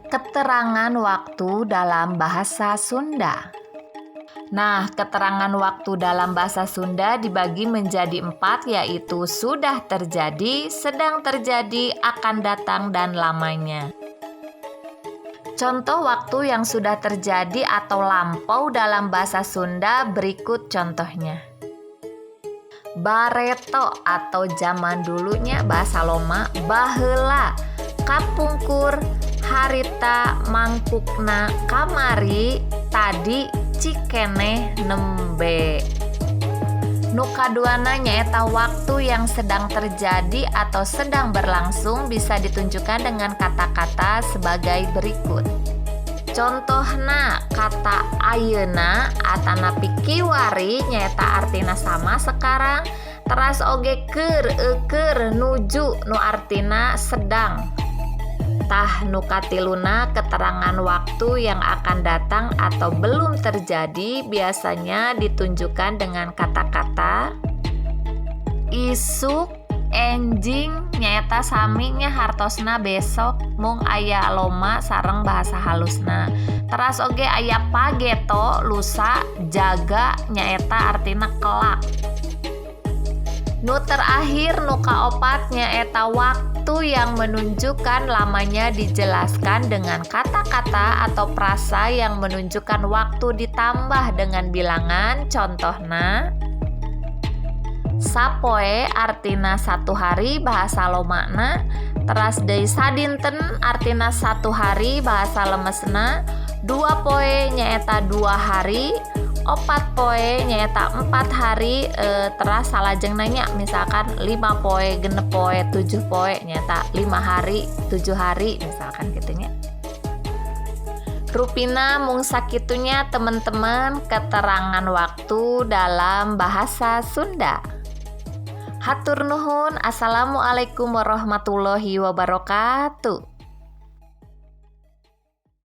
Keterangan waktu dalam bahasa Sunda. Nah, keterangan waktu dalam bahasa Sunda dibagi menjadi 4, yaitu sudah terjadi, sedang terjadi, akan datang, dan lamanya. Contoh waktu yang sudah terjadi atau lampau dalam bahasa Sunda berikut contohnya. Bareto atau zaman dulunya bahasa Loma, baheula, kapungkur, harita, mangkukna, kamari, tadi, cikene, nembe. Nu kaduana nyaeta waktu yang sedang terjadi atau sedang berlangsung bisa ditunjukkan dengan kata-kata sebagai berikut. Contohna kata ayeuna atanapi kiwari nyaeta artina sama sekarang, teras oge keur eukeur nuju nu artina sedang. Tah nu katiluna keterangan waktu yang akan datang atau belum terjadi biasanya ditunjukkan dengan kata-kata isuk, enjing nyaeta saminya hartosna besok mung aya loma sareng bahasa halusna. Teras oge aya pageto lusa, jaga nyaeta artina kelak. Nu terakhir nu kaopat nyaeta waktu yang menunjukkan lamanya dijelaskan dengan kata-kata atau prasa yang menunjukkan waktu ditambah dengan bilangan. Contohna sapoe artina 1 hari bahasa Lomana, teras deui sadinten artina 1 hari bahasa lemesna, 2 poe nyaeta 2 hari, 4 poe nyaeta 4 hari, teras salajeng nanya misalkan 5 poe, 6 poe, 7 poe nyaeta 5 hari, 7 hari misalkan gitunya. Rupina mung sakitunya teman-teman keterangan waktu dalam bahasa Sunda. Hatur nuhun. Assalamualaikum warahmatullahi wabarakatuh.